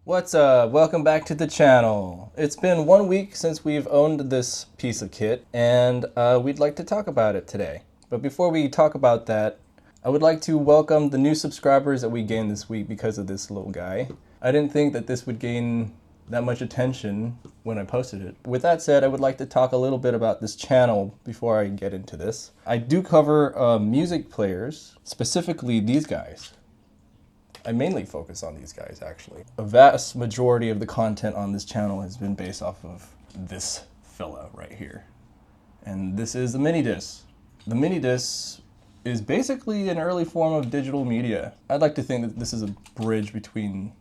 What's up? Welcome back to the channel. It's been 1 week since we've owned this piece of kit, and we'd like to talk about it today. But before we talk about that, I would like to welcome the new subscribers that we gained this week because of this little guy. I didn't think that this would gain that much attention when I posted it. With that said, I would like to talk a little bit about this channel before I get into this. I do cover music players, specifically these guys. I mainly focus on these guys, actually. A vast majority of the content on this channel has been based off of this fella right here. And this is the minidisc. The minidisc is basically an early form of digital media. I'd like to think that this is a bridge between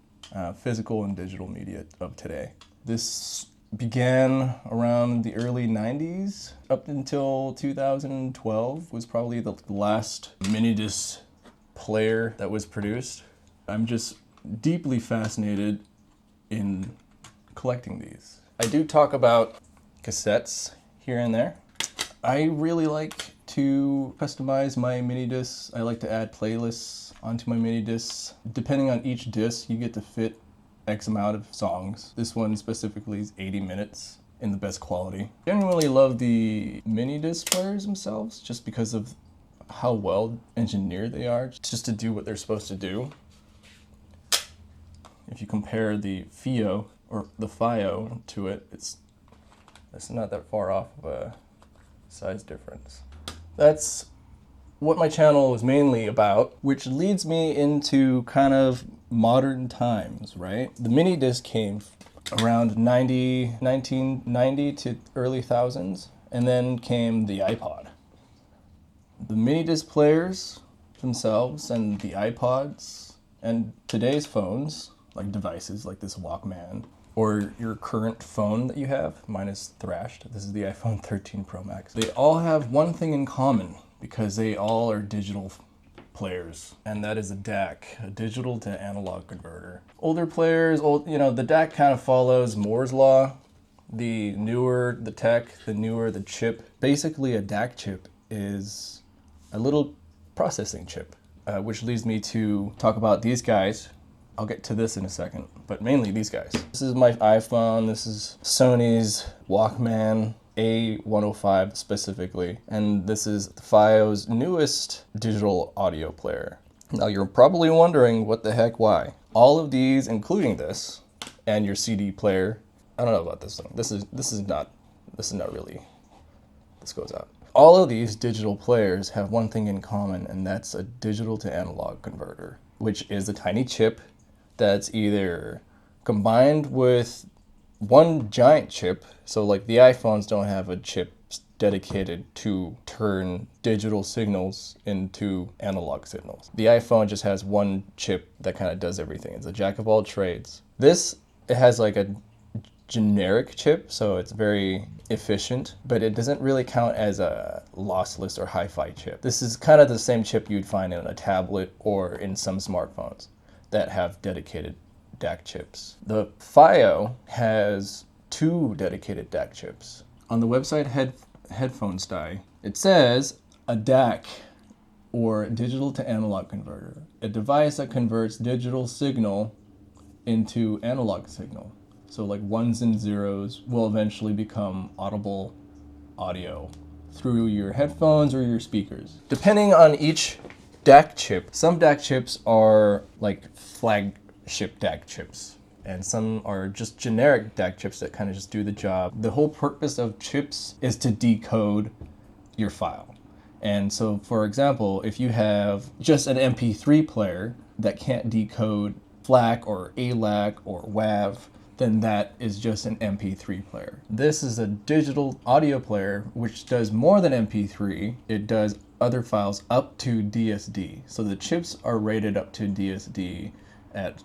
physical and digital media of today. This began around the early 90s. Up until 2012 was probably the last minidisc player that was produced. I'm just deeply fascinated in collecting these. I do talk about cassettes here and there. I really like to customize my minidiscs. I like to add playlists onto my minidiscs. Depending on each disc, you get to fit X amount of songs. This one specifically is 80 minutes in the best quality. I genuinely love the minidisc players themselves just because of how well engineered they are, just to do what they're supposed to do. If you compare the Fiio or the Fiio to it, it's not that far off of a size difference. That's what my channel is mainly about, which leads me into kind of modern times, right? The mini disc came around 1990 to early thousands, and then came the iPod. The mini disc players themselves and the iPods and today's phones, like devices like this Walkman, or your current phone that you have, mine is thrashed, this is the iPhone 13 Pro Max. They all have one thing in common because they all are digital players, and that is a DAC, a digital to analog converter. Older players, the DAC kind of follows Moore's law. The newer the tech, the newer the chip. Basically a DAC chip is a little processing chip, which leads me to talk about these guys. I'll get to this in a second, but mainly these guys. This is my iPhone, this is Sony's Walkman A105 specifically, and this is Fio's newest digital audio player. Now you're probably wondering what the heck why. All of these, including this, and your CD player, I don't know about this one. This is not really, this goes out. All of these digital players have one thing in common, and that's a digital to analog converter, which is a tiny chip that's either combined with one giant chip, so like the iPhones don't have a chip dedicated to turn digital signals into analog signals. The iPhone just has one chip that kind of does everything. It's a jack of all trades. It has like a generic chip, so it's very efficient, but it doesn't really count as a lossless or hi-fi chip. This is kind of the same chip you'd find in a tablet or in some smartphones that have dedicated DAC chips. The Fiio has 2 dedicated DAC chips. On the website Headphone Style, it says a DAC, or digital to analog converter, a device that converts digital signal into analog signal. So like ones and zeros will eventually become audible audio through your headphones or your speakers. Depending on each DAC chip, some DAC chips are like flagship DAC chips, and some are just generic DAC chips that kind of just do the job. The whole purpose of chips is to decode your file. And so, for example, if you have just an MP3 player that can't decode FLAC or ALAC or WAV, then that is just an MP3 player. This is a digital audio player which does more than MP3. It does other files up to DSD. So the chips are rated up to DSD at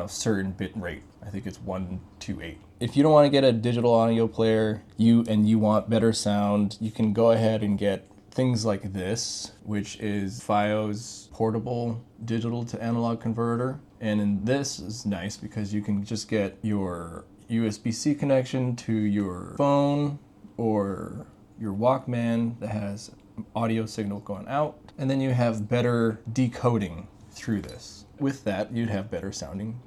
certain bit rate. I think it's 128. If you don't want to get a digital audio player, you want better sound, you can go ahead and get things like this, which is Fio's portable digital to analog converter. And in this is nice because you can just get your USB-C connection to your phone or your Walkman that has audio signal going out, and then you have better decoding through this. With that, you'd have better sounding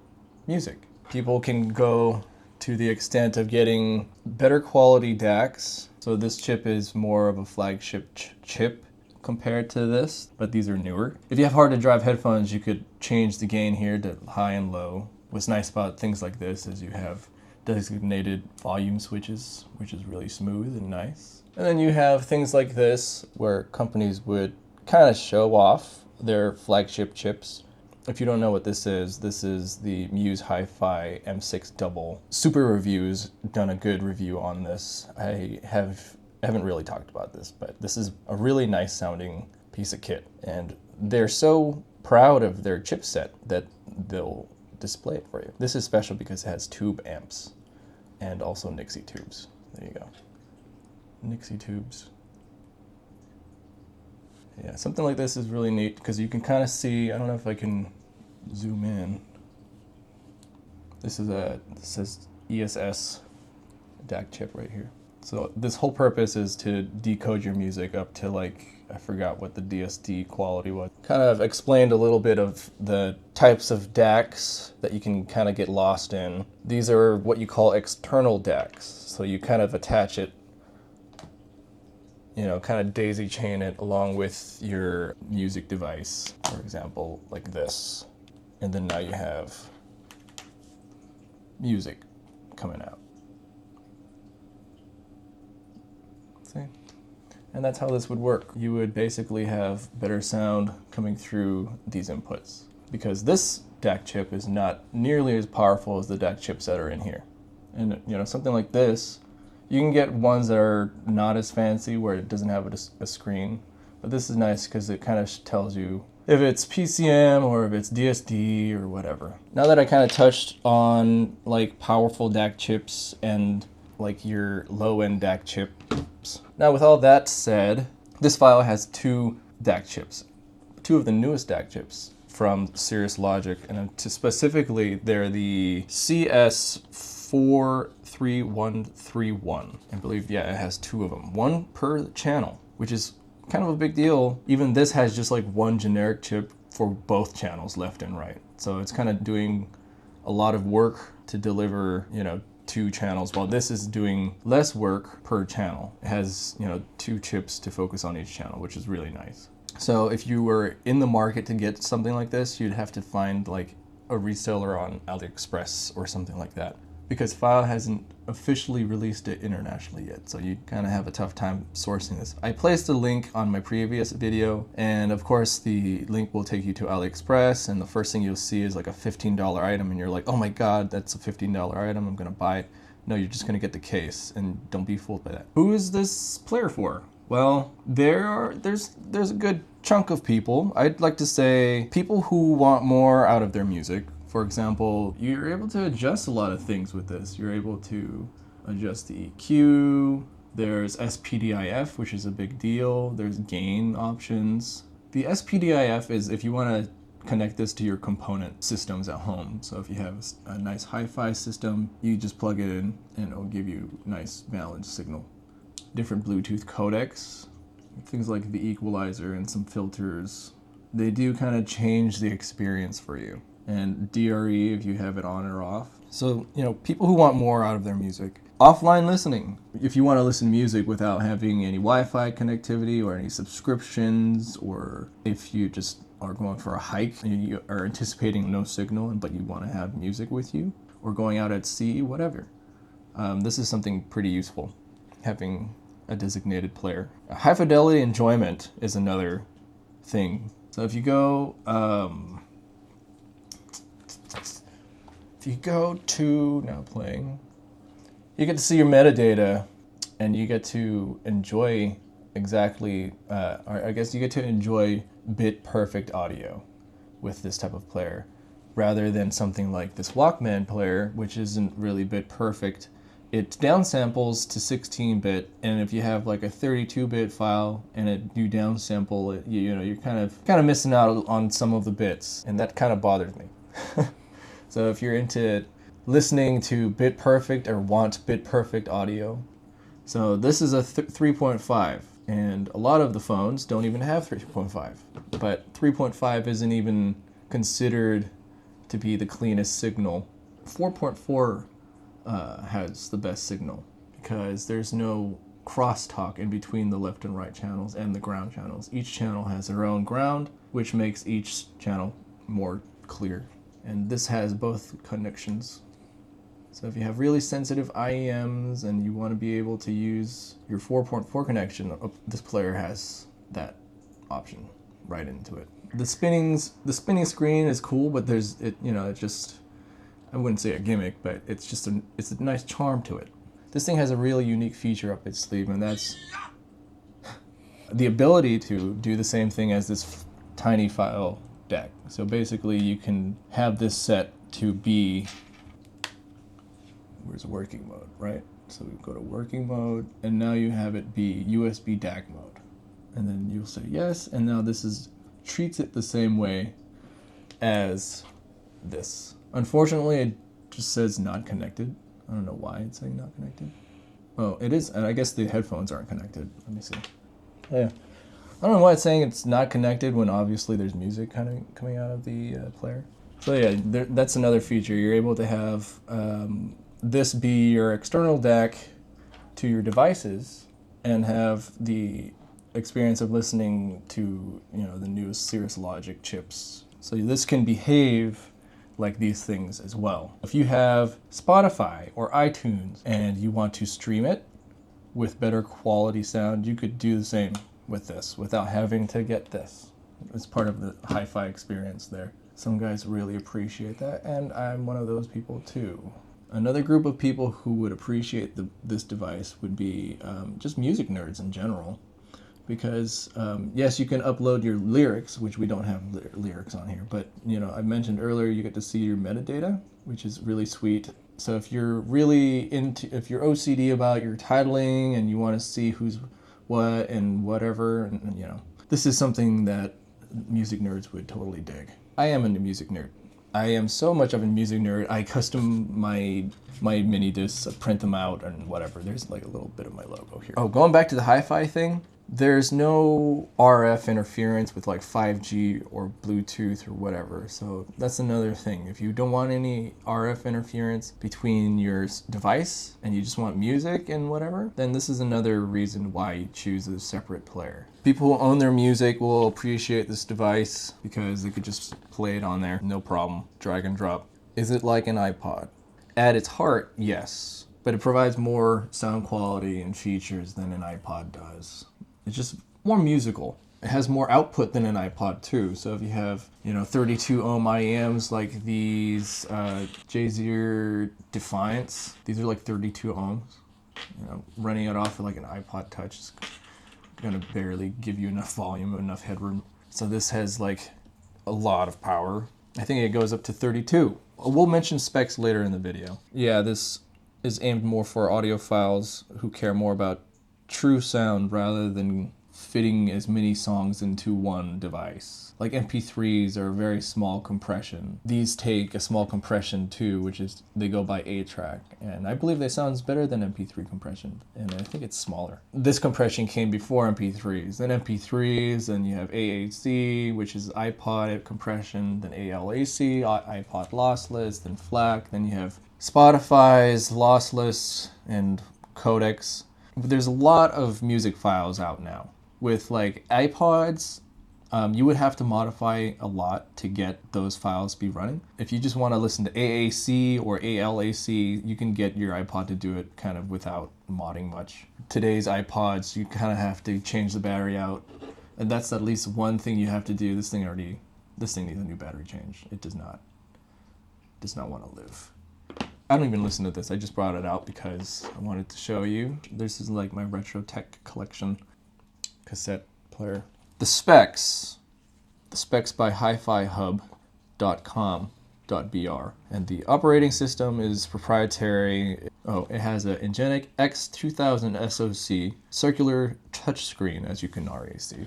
music. People can go to the extent of getting better quality DACs. So this chip is more of a flagship chip compared to this, but these are newer. If you have hard to drive headphones, you could change the gain here to high and low. What's nice about things like this is you have designated volume switches, which is really smooth and nice. And then you have things like this where companies would kind of show off their flagship chips. If you don't know what this is the Muse Hi-Fi M6 Double. Super Reviews done a good review on this. I haven't really talked about this, but this is a really nice sounding piece of kit. And they're so proud of their chipset that they'll display it for you. This is special because it has tube amps and also Nixie tubes. There you go. Nixie tubes. Yeah, something like this is really neat because you can kind of see, I don't know if I can zoom in. This says ESS DAC chip right here. So this whole purpose is to decode your music up to like, I forgot what the DSD quality was. Kind of explained a little bit of the types of DACs that you can kind of get lost in. These are what you call external DACs. So you kind of attach it, you know, kind of daisy chain it along with your music device, for example, like this. And then now you have music coming out. See? And that's how this would work. You would basically have better sound coming through these inputs because this DAC chip is not nearly as powerful as the DAC chips that are in here. And you know, something like this, you can get ones that are not as fancy where it doesn't have a screen, but this is nice because it kind of tells you if it's PCM or if it's DSD or whatever. Now that I kind of touched on like powerful DAC chips and like your low-end DAC chips. Now with all that said, this file has two DAC chips, two of the newest DAC chips from Cirrus Logic, and specifically they're the CS43131. I believe, yeah, it has two of them, one per channel, which is kind of a big deal. Even this has just like one generic chip for both channels, left and right. So it's kind of doing a lot of work to deliver, you know, two channels, while this is doing less work per channel. It has, you know, two chips to focus on each channel, which is really nice. So if you were in the market to get something like this, you'd have to find like a reseller on AliExpress or something like that, because Fiio hasn't officially released it internationally yet, so you kind of have a tough time sourcing this. I placed a link on my previous video, and of course the link will take you to AliExpress, and the first thing you'll see is like a $15 item, and you're like, oh my god, that's a $15 item, I'm gonna buy it. No, you're just gonna get the case, and don't be fooled by that. Who is this player for? Well, there's a good chunk of people. I'd like to say people who want more out of their music. For example, you're able to adjust a lot of things with this. You're able to adjust the EQ, there's SPDIF, which is a big deal, there's gain options. The SPDIF is if you want to connect this to your component systems at home. So if you have a nice hi-fi system, you just plug it in and it'll give you nice balanced signal. Different Bluetooth codecs, things like the equalizer and some filters, they do kind of change the experience for you. And DRE if you have it on or off. So, you know, people who want more out of their music. Offline listening. If you want to listen to music without having any Wi-Fi connectivity or any subscriptions, or if you just are going for a hike and you are anticipating no signal but you want to have music with you, or going out at sea, whatever. This is something pretty useful, having a designated player. High fidelity enjoyment is another thing. So if you go to, now playing, you get to see your metadata and you get to enjoy exactly, or I guess you get to enjoy bit perfect audio with this type of player, rather than something like this Walkman player, which isn't really bit perfect. It downsamples to 16-bit, and if you have like a 32-bit file and you downsample it, you know, you're kind of missing out on some of the bits, and that kind of bothers me. So if you're into listening to bit perfect or want bit perfect audio, so this is a 3.5, and a lot of the phones don't even have 3.5, but 3.5 isn't even considered to be the cleanest signal 4.4 has the best signal because there's no crosstalk in between the left and right channels and the ground channels. Each channel has their own ground, which makes each channel more clear. And this has both connections. So if you have really sensitive IEMs and you want to be able to use your 4.4 connection, this player has that option right into it. The spinning screen is cool, but I wouldn't say a gimmick, but it's a nice charm to it. This thing has a really unique feature up its sleeve, and that's the ability to do the same thing as this tiny file DAC. So basically you can have this set to be, where's working mode, right? So we go to working mode, and now you have it be USB DAC mode. And then you'll say yes, and now treats it the same way as this. Unfortunately, it just says not connected. I don't know why it's saying not connected. Oh, it is, and I guess the headphones aren't connected. Let me see. Yeah. I don't know why it's saying it's not connected when obviously there's music kind of coming out of the player. So yeah, that's another feature. You're able to have this be your external DAC to your devices and have the experience of listening to the newest Cirrus Logic chips. So this can behave like these things as well. If you have Spotify or iTunes and you want to stream it with better quality sound, you could do the same with this without having to get this. It's part of the hi-fi experience there. Some guys really appreciate that, and I'm one of those people too. Another group of people who would appreciate this device would be just music nerds in general. Because yes, you can upload your lyrics, which we don't have lyrics on here, but I mentioned earlier you get to see your metadata, which is really sweet. So if you're if you're OCD about your titling and you want to see who's what and whatever, and this is something that music nerds would totally dig. I am a music nerd. I am so much of a music nerd. I custom my mini discs, print them out and whatever. There's like a little bit of my logo here. Oh, going back to the hi-fi thing. There's no RF interference with like 5G or Bluetooth or whatever, so that's another thing. If you don't want any RF interference between your device and you just want music and whatever, then this is another reason why you choose a separate player. People who own their music will appreciate this device because they could just play it on there, no problem, drag and drop. Is it like an iPod? At its heart, yes, but it provides more sound quality and features than an iPod does. It's just more musical. It has more output than an iPod too. So if you have, 32 ohm IEMs like these J0 Defiance, these are like 32 ohms. Running it off of like an iPod Touch is gonna barely give you enough volume, enough headroom. So this has like a lot of power. I think it goes up to 32. We'll mention specs later in the video. Yeah, this is aimed more for audiophiles who care more about true sound rather than fitting as many songs into one device. Like MP3s are a very small compression. These take a small compression too, which is they go by 8-track, and I believe they sounds better than MP3 compression, and I think it's smaller. This compression came before MP3s. Then MP3s, then you have AAC, which is iPod compression, then ALAC, iPod lossless, then FLAC, then you have Spotify's lossless and Codecs. There's a lot of music files out now. With like iPods, you would have to modify a lot to get those files to be running. If you just want to listen to AAC or ALAC, you can get your iPod to do it kind of without modding much. Today's iPods, you kind of have to change the battery out. And that's at least one thing you have to do. This thing needs a new battery change. It does not want to live. I don't even listen to this. I just brought it out because I wanted to show you. This is like my retro tech collection cassette player. The specs by hifihub.com.br. And the operating system is proprietary. Oh, it has an Ingenic X2000 SoC, circular touchscreen, as you can already see.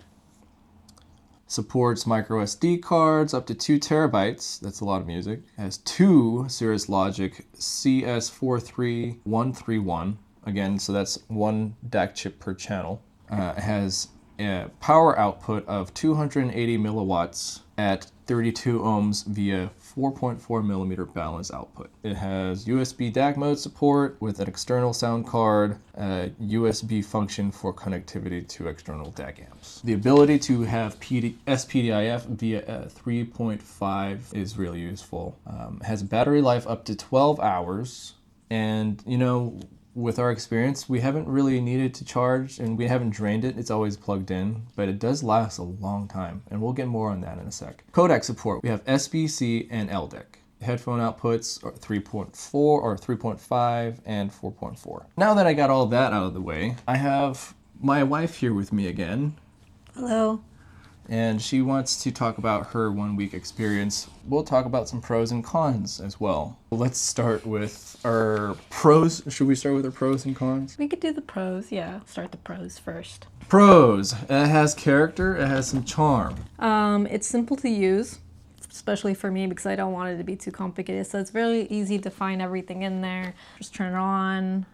Supports micro SD cards up to 2 terabytes. That's a lot of music. It has 2 Cirrus Logic CS43131. Again, so that's 1 DAC chip per channel. It has a power output of 280 milliwatts at 32 ohms via 4.4 millimeter balanced output. It has USB DAC mode support with an external sound card, a USB function for connectivity to external DAC amps. The ability to have SPDIF via 3.5 is really useful. It has battery life up to 12 hours, and you know, with our experience, we haven't really needed to charge and we haven't drained it. It's always plugged in, but it does last a long time, and we'll get more on that in a sec. Codec support. We have SBC and LDEC. Headphone outputs are 3.4 or 3.5 and 4.4. Now that I got all that out of the way, I have my wife here with me again. Hello. And she wants to talk about her 1 week experience. We'll talk about some pros and cons as well. Let's start with our pros. Should we start with our pros and cons? We could do the pros, yeah. Start the pros first. Pros. It has character, it has some charm. It's simple to use, especially for me because I don't want it to be too complicated. So it's really easy to find everything in there. Just turn it on.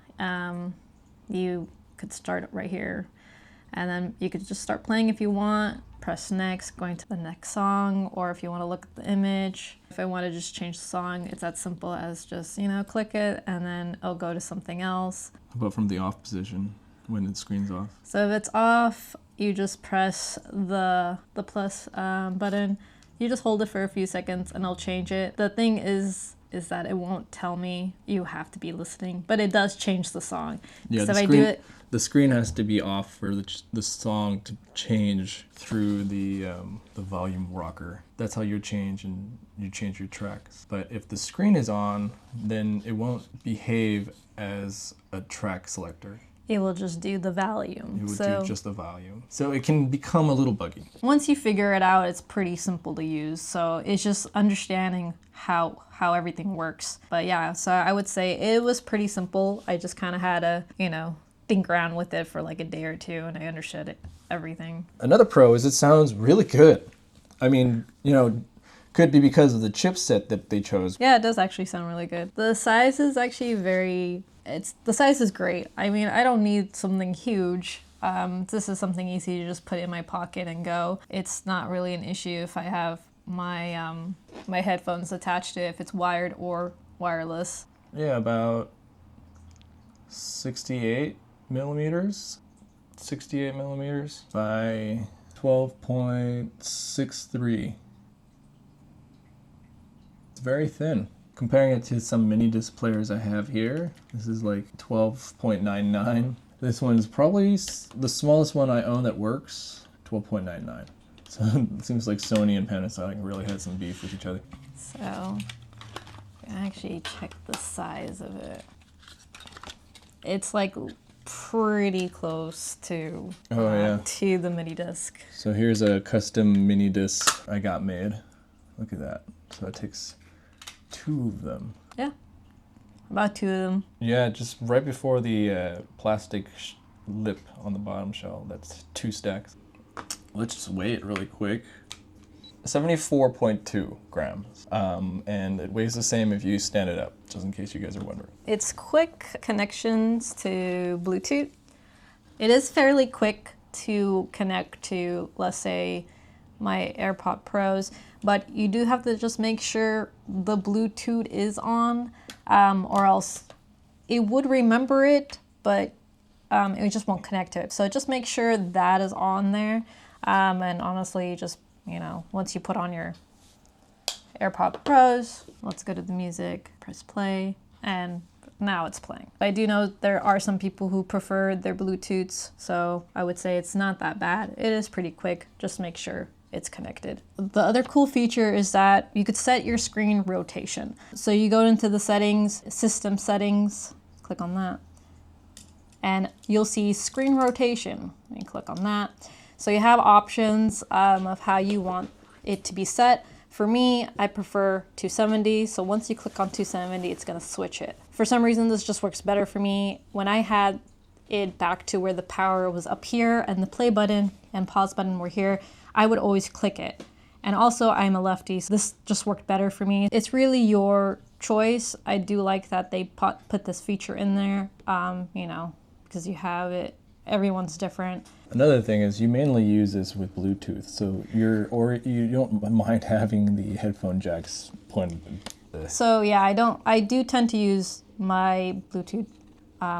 You could start it right here. And then you could just start playing if you want. Press next, going to the next song, or if you want to look at the image. If I want to just change the song, it's that simple as just, you know, click it and then it'll go to something else. How about from the off position when the screen's off? So if it's off, you just press the plus button. You just hold it for a few seconds and it'll change it. The thing is that it won't tell me you have to be listening, but it does change the song. Yeah, so if I do it, the screen has to be off for the song to change through the volume rocker. That's how you change your tracks. But if the screen is on, then it won't behave as a track selector. it will just do the volume. It will do just the volume. So it can become a little buggy. Once you figure it out, it's pretty simple to use. So it's just understanding how everything works. But yeah, so I would say it was pretty simple. I just kind of had to, think around with it for like a day or two, and I understood everything. Another pro is it sounds really good. I mean, could be because of the chipset that they chose. Yeah, it does actually sound really good. The size is actually the size is great. I mean, I don't need something huge. This is something easy to just put in my pocket and go. It's not really an issue if I have my my headphones attached to it, if it's wired or wireless. Yeah, about 68 millimeters by 12.63. It's very thin. Comparing it to some minidisc players I have here, this is like 12.99. This one's probably the smallest one I own that works, 12.99. So it seems like Sony and Panasonic really had some beef with each other. So I actually checked the size of it. It's like pretty close to the mini disc. So here's a custom mini disc I got made. Look at that. So it takes 2 of them. Yeah, about 2 of them. Yeah, just right before the plastic lip on the bottom shell. That's 2 stacks. Let's just weigh it really quick. 74.2 grams. And it weighs the same if you stand it up, just in case you guys are wondering. It's quick connections to Bluetooth. It is fairly quick to connect to, let's say, my AirPod Pros, but you do have to just make sure the Bluetooth is on, or else it would remember it, but it just won't connect to it. So just make sure that is on there, and honestly, just once you put on your AirPod Pros, let's go to the music, press play, and now it's playing. I do know there are some people who prefer their Bluetooths, so I would say it's not that bad. It is pretty quick, just make sure it's connected. The other cool feature is that you could set your screen rotation. So you go into the settings, system settings, click on that, and you'll see screen rotation, and click on that. So you have options of how you want it to be set. For me, I prefer 270, so once you click on 270, it's gonna switch it. For some reason, this just works better for me. When I had it back to where the power was up here and the play button and pause button were here, I would always click it. And also, I'm a lefty, so this just worked better for me. It's really your choice. I do like that they put this feature in there, because you have it everyone's different. Another thing is you mainly use this with Bluetooth, so you don't mind having the headphone jacks pointed. So yeah, I do tend to use my Bluetooth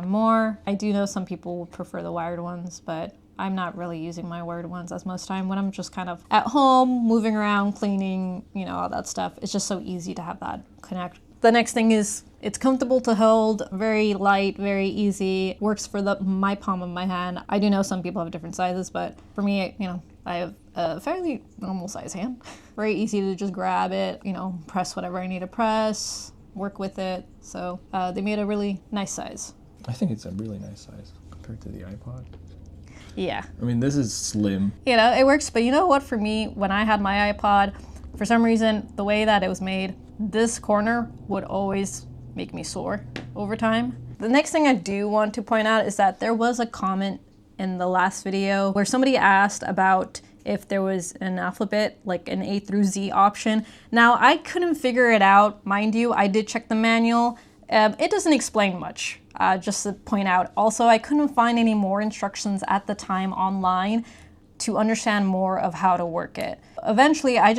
more. I do know some people would prefer the wired ones, but I'm not really using my wired ones as most time when I'm just kind of at home, moving around, cleaning, all that stuff. It's just so easy to have that connect. The next thing is it's comfortable to hold, very light, very easy, works for my palm of my hand. I do know some people have different sizes, but for me, I have a fairly normal size hand. Very easy to just grab it, press whatever I need to press, work with it. So they made a really nice size. I think it's a really nice size compared to the iPod. Yeah. I mean, this is slim. It works, but you know what, for me, when I had my iPod, for some reason, the way that it was made, this corner would always make me sore over time. The next thing I do want to point out is that there was a comment in the last video where somebody asked about if there was an alphabet, like an A through Z option. Now, I couldn't figure it out. Mind you, I did check the manual. It doesn't explain much, just to point out. Also, I couldn't find any more instructions at the time online to understand more of how to work it. Eventually, I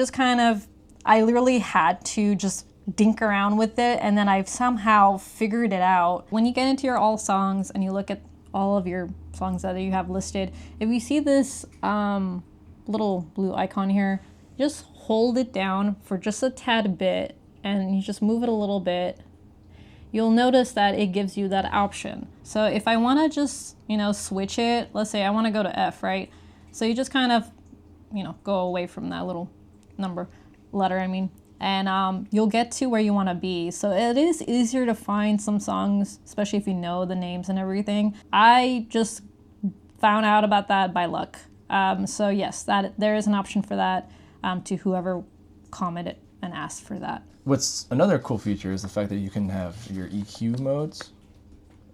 literally had to just dink around with it, and then I've somehow figured it out. When you get into your all songs and you look at all of your songs that you have listed, if you see this little blue icon here, just hold it down for just a tad bit and you just move it a little bit. You'll notice that it gives you that option. So if I want to just, switch it, let's say I want to go to F, right? So you just kind of, go away from that little letter, and you'll get to where you want to be. So it is easier to find some songs, especially if you know the names and everything. I just found out about that by luck. So yes, there is an option for that to whoever commented and asked for that. What's another cool feature is the fact that you can have your EQ modes.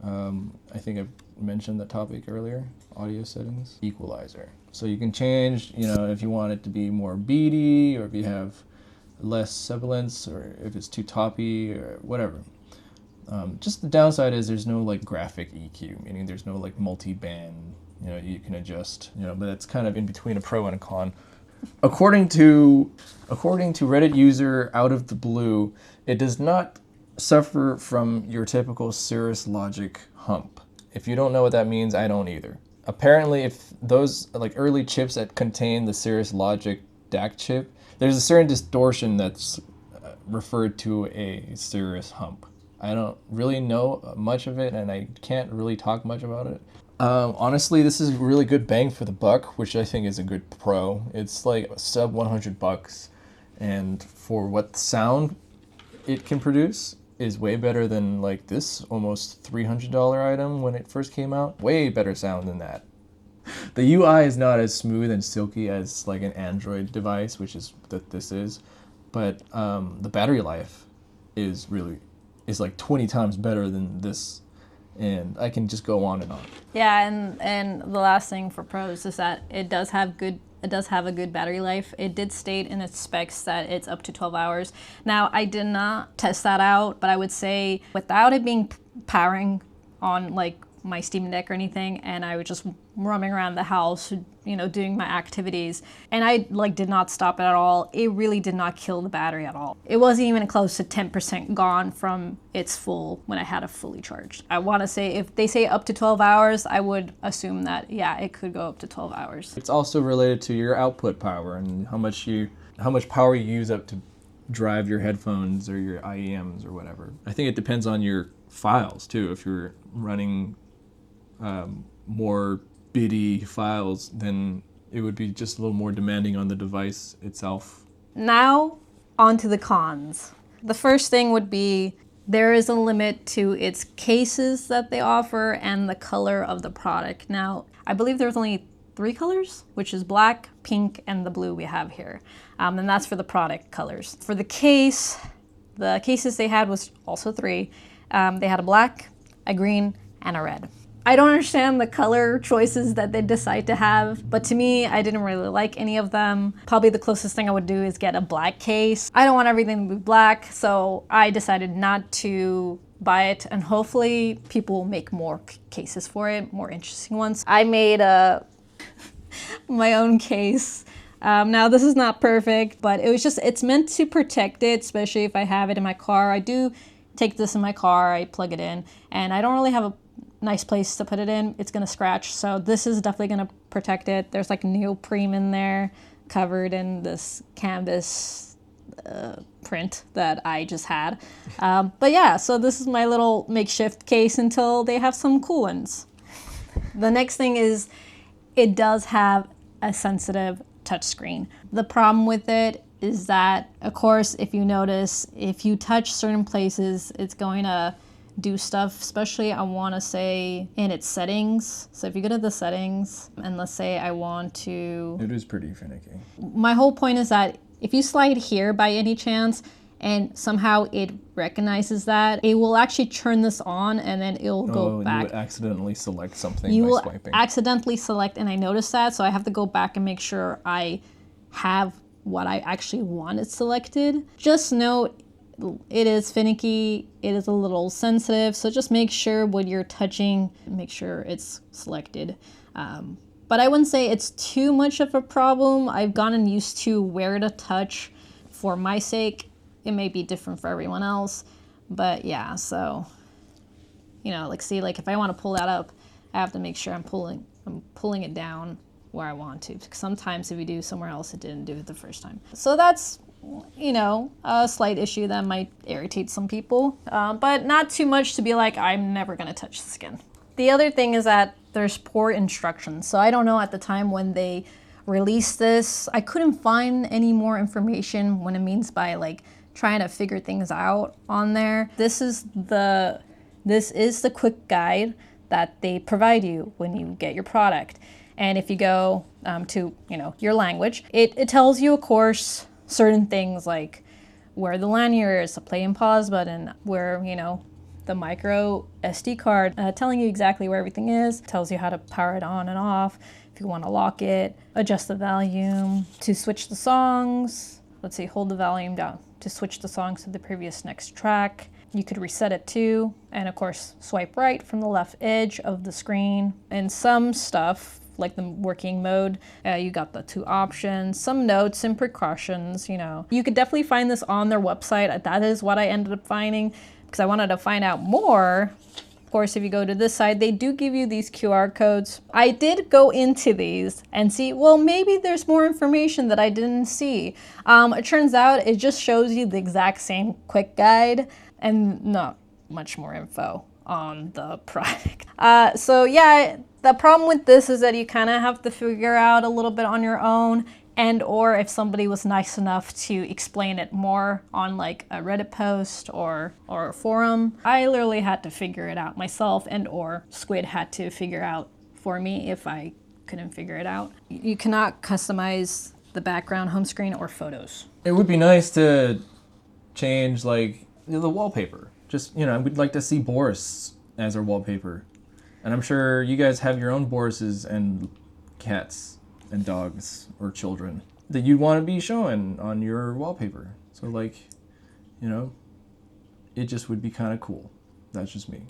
I think I mentioned that topic earlier, audio settings, equalizer. So you can change, if you want it to be more beady, or if you have less sibilance, or if it's too toppy, or whatever. Just the downside is there's no graphic EQ, meaning there's no multi-band, you can adjust, but it's kind of in between a pro and a con. According to Reddit user Out of the Blue, it does not suffer from your typical Cirrus Logic hump. If you don't know what that means, I don't either. Apparently, if those early chips that contain the Cirrus Logic DAC chip, there's a certain distortion that's referred to a Cirrus hump. I don't really know much of it, and I can't really talk much about it. Honestly, this is really good bang for the buck, which I think is a good pro. It's sub $100, and for what sound it can produce is way better than this almost $300 item when it first came out. Way better sound than that. The UI is not as smooth and silky as an Android device, which is that this is, but the battery life is 20 times better than this. And I can just go on and on. Yeah, and the last thing for pros is that it does have a good battery life. It did state in its specs that it's up to 12 hours. Now, I did not test that out, but I would say without it being powering on my Steam Deck or anything, and I was just roaming around the house, doing my activities, and I did not stop it at all. It really did not kill the battery at all. It wasn't even close to 10% gone from its full when I had it fully charged. I want to say if they say up to 12 hours, I would assume that, yeah, it could go up to 12 hours. It's also related to your output power and how much power you use up to drive your headphones or your IEMs or whatever. I think it depends on your files too. If you're running more bitty files, then it would be just a little more demanding on the device itself. Now, on to the cons. The first thing would be there is a limit to its cases that they offer and the color of the product. Now, I believe there's only 3 colors, which is black, pink, and the blue we have here. And that's for the product colors. For the cases they had was also 3. They had a black, a green, and a red. I don't understand the color choices that they decide to have, but to me, I didn't really like any of them. Probably the closest thing I would do is get a black case. I don't want everything to be black, so I decided not to buy it, and hopefully people will make more cases for it, more interesting ones. I made my own case. Now this is not perfect, but it's meant to protect it, especially if I have it in my car. I do take this in my car, I plug it in, and I don't really have a nice place to put it in. It's gonna scratch, so this is definitely gonna protect it. There's like neoprene in there, covered in this canvas print that I just had. But yeah, so this is my little makeshift case until they have some cool ones. The next thing is it does have a sensitive touchscreen. The problem with it is that, of course, if you notice, if you touch certain places, it's going to do stuff, especially I want to say in its settings. So if you go to the settings and let's say I want to... It is pretty finicky. My whole point is that if you slide here by any chance and somehow it recognizes that, it will actually turn this on and then it'll go back. You would accidentally select something You by will swiping. accidentally select, and I noticed that, so I have to go back and make sure I have what I actually wanted selected. Just note, it is finicky, it is a little sensitive, so just make sure when you're touching, make sure it's selected. But I wouldn't say it's too much of a problem. I've gotten used to where to touch for my sake. It may be different for everyone else, but yeah, so, you know, like see, like if I want to pull that up, I have to make sure I'm pulling it down where I want to, because sometimes if you do somewhere else, it didn't do it the first time. So that's, you know, a slight issue that might irritate some people, but not too much to be like, I'm never gonna touch the skin. The other thing is that there's poor instructions. So I don't know at the time when they released this, I couldn't find any more information what it means by like trying to figure things out on there. This is the quick guide that they provide you when you get your product. And if you go to, you know, your language, it tells you, of course, certain things like where the lanyard is, the play and pause button, where, you know, the micro SD card, telling you exactly where everything is, tells you how to power it on and off, if you want to lock it, adjust the volume, to switch the songs, let's see, hold the volume down to switch the songs to the previous next track. You could reset it too, and of course, swipe right from the left edge of the screen. And some stuff, like the working mode, you got the 2 options, some notes and precautions, you know. You could definitely find this on their website. That is what I ended up finding, because I wanted to find out more. Of course, if you go to this side, they do give you these QR codes. I did go into these and see, well, maybe there's more information that I didn't see. It turns out it just shows you the exact same quick guide and not much more info on the product. So yeah, the problem with this is that you kind of have to figure out a little bit on your own, and or if somebody was nice enough to explain it more on like a Reddit post or a forum. I literally had to figure it out myself, and or Squid had to figure out for me if I couldn't figure it out. You cannot customize the background, home screen, or photos. It would be nice to change like the wallpaper. Just, you know, we'd like to see Boris as our wallpaper. And I'm sure you guys have your own Borises and cats and dogs or children that you'd want to be showing on your wallpaper. So like, you know, it just would be kind of cool. That's just me.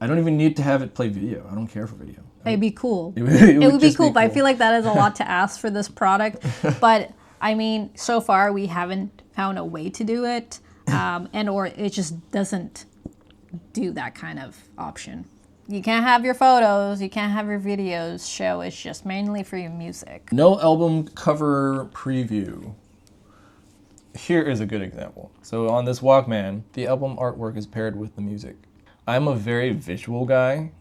I don't even need to have it play video. I don't care for video. It'd be cool. It would be cool, but I feel like that is a lot to ask for this product. But I mean, so far we haven't found a way to do it, and or it just doesn't do that kind of option. You can't have your photos, you can't have your videos show, it's just mainly for your music. No album cover preview. Here is a good example. So on this Walkman, the album artwork is paired with the music. I'm a very visual guy.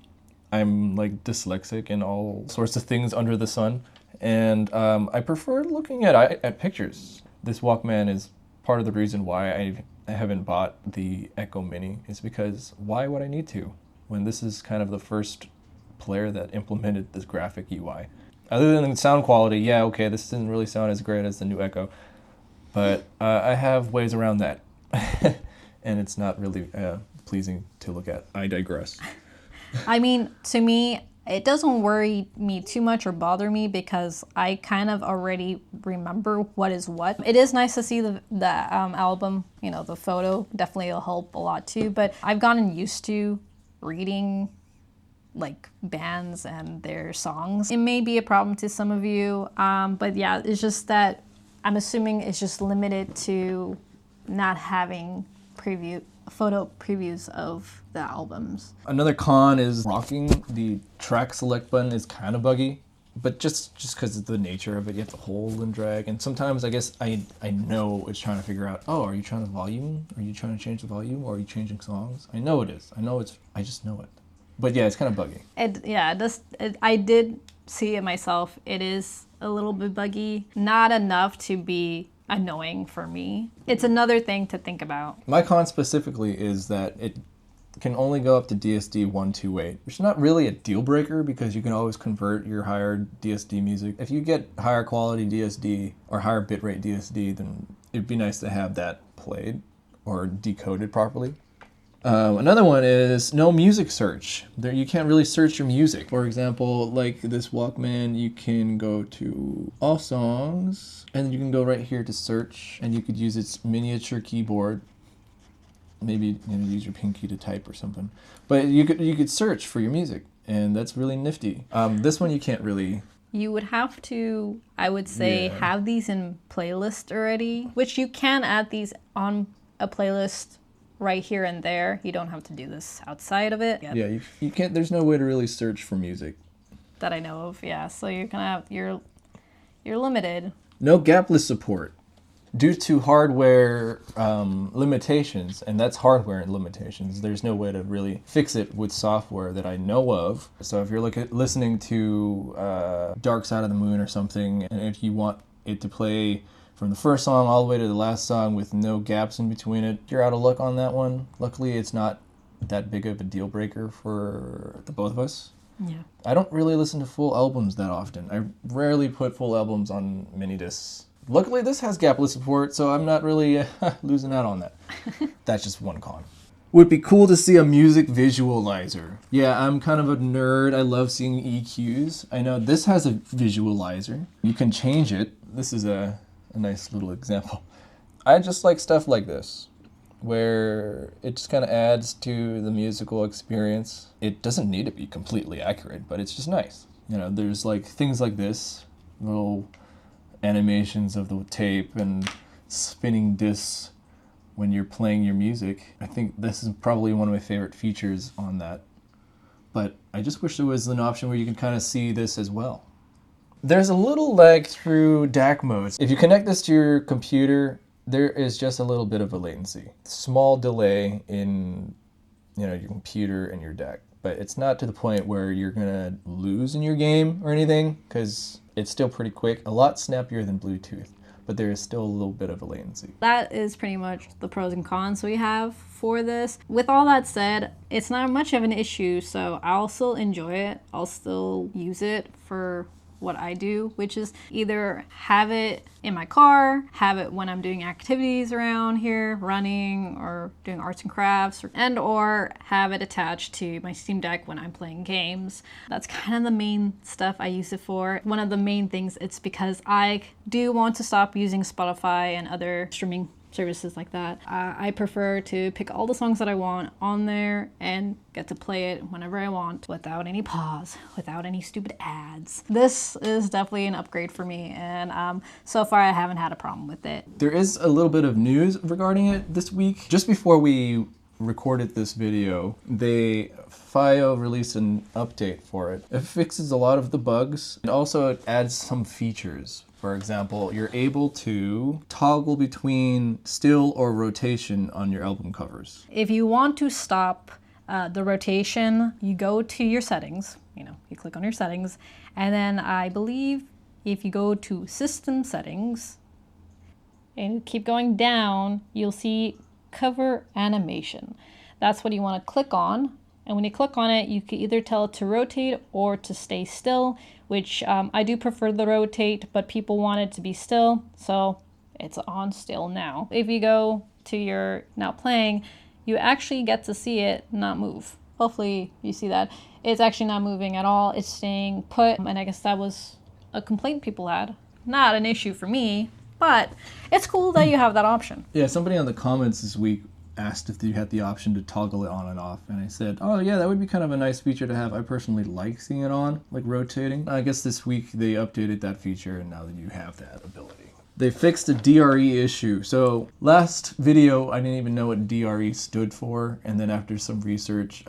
I'm like dyslexic and all sorts of things under the sun. And I prefer looking at pictures. This Walkman is part of the reason why I haven't bought the Echo Mini. Is because why would I need to? When this is kind of the first player that implemented this graphic UI. Other than the sound quality, yeah, okay, this doesn't really sound as great as the new Echo, but I have ways around that, and it's not really pleasing to look at. I digress. I mean, to me, It doesn't worry me too much or bother me because I kind of already remember what is what. It is nice to see the album, you know, the photo definitely will help a lot too, but I've gotten used to reading like bands and their songs. It may be a problem to some of you, but yeah, it's just that I'm assuming it's just limited to not having photo previews of the albums. Another con is rocking the track select button is kind of buggy, but just because of the nature of it, you have to hold and drag. And sometimes I guess I know it's trying to figure out, oh, are you trying to volume? Are you trying to change the volume? Or are you changing songs? I know it is. I just know it. But yeah, it's kind of buggy. I did see it myself. It is a little bit buggy. Not enough to be annoying for me. It's another thing to think about. My con specifically is that it can only go up to DSD 128, which is not really a deal breaker because you can always convert your higher DSD music. If you get higher quality DSD or higher bitrate DSD, then it'd be nice to have that played or decoded properly. Another one is no music search. There, you can't really search your music. For example, like this Walkman, you can go to all songs, and then you can go right here to search, and you could use its miniature keyboard. Maybe use your pinky to type or something. But you could search for your music, and that's really nifty. This one you can't really. You would have to, I would say, have these in playlist already, which you can add these on a playlist right here and there. You don't have to do this outside of it. Yeah, you can't. There's no way to really search for music that I know of. Yeah, so you're gonna have you're limited. No gapless support due to hardware limitations, and that's hardware limitations. There's no way to really fix it with software that I know of. So if you're listening to Dark Side of the Moon or something, and if you want it to play from the first song all the way to the last song with no gaps in between it, you're out of luck on that one. Luckily, it's not that big of a deal breaker for the both of us. Yeah. I don't really listen to full albums that often. I rarely put full albums on minidiscs. Luckily, this has gapless support, so I'm not really losing out on that. That's just one con. Would be cool to see a music visualizer. Yeah, I'm kind of a nerd. I love seeing EQs. I know this has a visualizer. You can change it. This is a nice little example. I just like stuff like this, where it just kind of adds to the musical experience. It doesn't need to be completely accurate, but it's just nice. There's like things like this, little animations of the tape and spinning discs when you're playing your music. I think this is probably one of my favorite features on that. But I just wish there was an option where you could kind of see this as well. There's a little lag through DAC modes. If you connect this to your computer, there is just a little bit of a latency. Small delay in your computer and your DAC. But it's not to the point where you're gonna lose in your game or anything, because it's still pretty quick, a lot snappier than Bluetooth, but there is still a little bit of a latency. That is pretty much the pros and cons we have for this. With all that said, it's not much of an issue, so I'll still enjoy it. I'll still use it for what I do, which is either have it in my car, have it when I'm doing activities around here, running or doing arts and crafts, or have it attached to my Steam Deck when I'm playing games. That's kind of the main stuff I use it for. One of the main things, it's because I do want to stop using Spotify and other streaming services like that. I prefer to pick all the songs that I want on there and get to play it whenever I want without any pause, without any stupid ads. This is definitely an upgrade for me, and so far I haven't had a problem with it. There is a little bit of news regarding it this week. Just before we recorded this video, Fiio released an update for it. It fixes a lot of the bugs, and also it adds some features. For example, you're able to toggle between still or rotation on your album covers. If you want to stop the rotation, you go to your settings, you click on your settings, and then I believe if you go to system settings and keep going down, you'll see cover animation. That's what you want to click on. And when you click on it, you can either tell it to rotate or to stay still, which I do prefer the rotate, but people want it to be still, so it's on still now. If you go to your now playing, you actually get to see it not move. hopefully you see that. It's actually not moving at all. It's staying put. And I guess that was a complaint people had. Not an issue for me, but it's cool that you have that option. Yeah, somebody on the comments this week asked if you had the option to toggle it on and off, and I said, oh yeah, that would be kind of a nice feature to have. I personally like seeing it on, like rotating. I guess this week they updated that feature, and now that you have that ability. They fixed a DRE issue. So last video, I didn't even know what DRE stood for, and then after some research,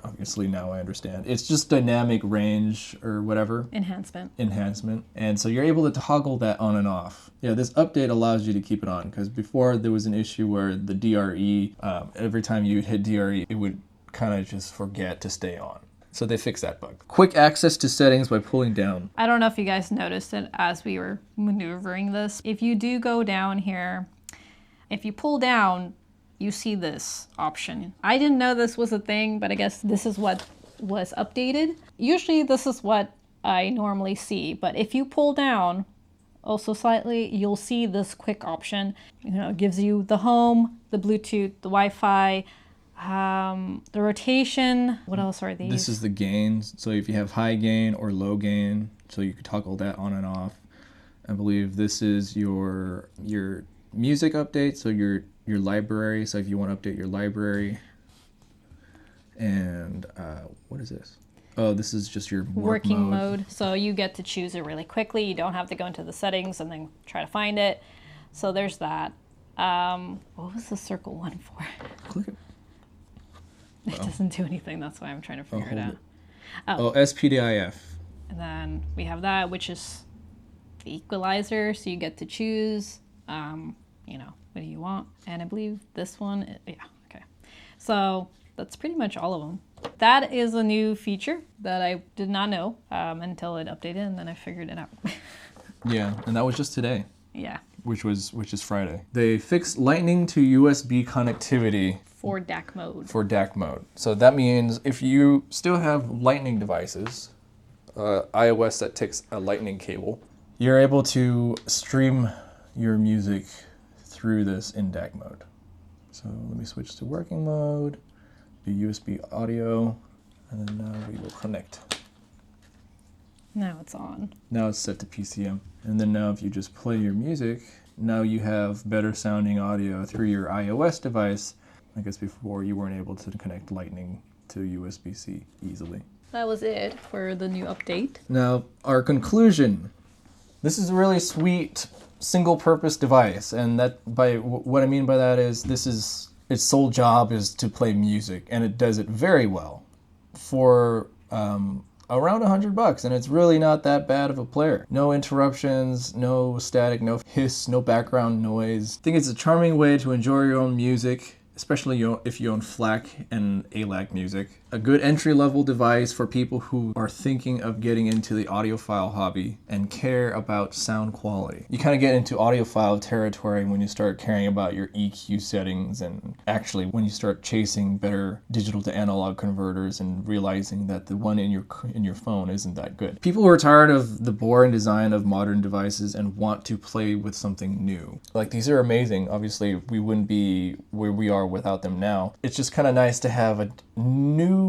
obviously now I understand. It's just dynamic range or whatever. Enhancement. And so you're able to toggle that on and off. Yeah, this update allows you to keep it on, because before there was an issue where the DRE, every time you hit DRE, it would kind of just forget to stay on. So they fixed that bug. Quick access to settings by pulling down. I don't know if you guys noticed it as we were maneuvering this. If you do go down here, if you pull down, you see this option. I didn't know this was a thing, but I guess this is what was updated. Usually this is what I normally see, but if you pull down also slightly, you'll see this quick option. You know, it gives you the home, the Bluetooth, the Wi-Fi, the rotation. What else are these? This is the gains. So if you have high gain or low gain, so you can toggle that on and off. I believe this is your music update, so your library. So if you want to update your library, and what is this? Oh, this is just your working mode. So you get to choose it really quickly. You don't have to go into the settings and then try to find it. So there's that. What was the circle one for? Click it. It doesn't do anything. That's why I'm trying to figure it out. Oh, SPDIF. And then we have that, which is the equalizer. So you get to choose, you know, what do you want? And I believe this one, yeah, okay. So that's pretty much all of them. That is a new feature that I did not know until it updated, and then I figured it out. Yeah, and that was just today. Yeah. Which is Friday. They fixed Lightning to USB connectivity. For DAC mode. For DAC mode. So that means if you still have Lightning devices, iOS that takes a Lightning cable, you're able to stream your music through this in DAC mode. So let me switch to working mode, do USB audio, and then now we will connect. Now it's on. Now it's set to PCM. And then now if you just play your music, now you have better sounding audio through your iOS device. I guess before you weren't able to connect Lightning to USB-C easily. That was it for the new update. Now, our conclusion. This is a really sweet single-purpose device, and that what I mean by that is its sole job is to play music, and it does it very well for around $100, and it's really not that bad of a player. No interruptions, no static, no hiss, no background noise. I think it's a charming way to enjoy your own music, especially if you own FLAC and ALAC music. A good entry-level device for people who are thinking of getting into the audiophile hobby and care about sound quality. You kind of get into audiophile territory when you start caring about your EQ settings, and actually when you start chasing better digital to analog converters and realizing that the one in your phone isn't that good. People who are tired of the boring design of modern devices and want to play with something new. Like, these are amazing. Obviously, we wouldn't be where we are without them now. It's just kind of nice to have a new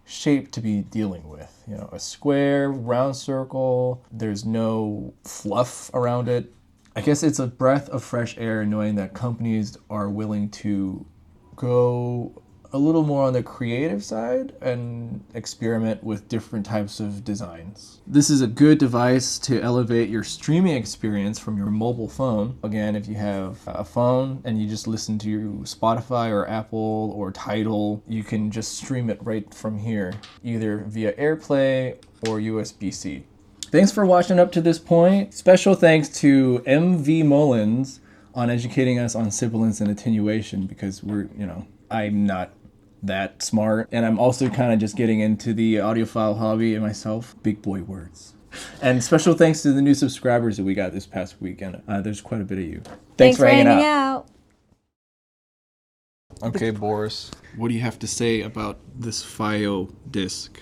shape to be dealing with. You know, a square, round circle, there's no fluff around it. I guess it's a breath of fresh air knowing that companies are willing to go a little more on the creative side and experiment with different types of designs. This is a good device to elevate your streaming experience from your mobile phone. Again, if you have a phone and you just listen to your Spotify or Apple or Tidal, you can just stream it right from here, either via AirPlay or USB-C. Thanks for watching up to this point. Special thanks to MV Mullins on educating us on sibilance and attenuation, because I'm not that smart, and I'm also kind of just getting into the audiophile hobby myself. Big boy words. And special thanks to the new subscribers that we got this past week, and there's quite a bit of you. Thanks for hanging out. Okay, Boris, what do you have to say about this Fiio Disc?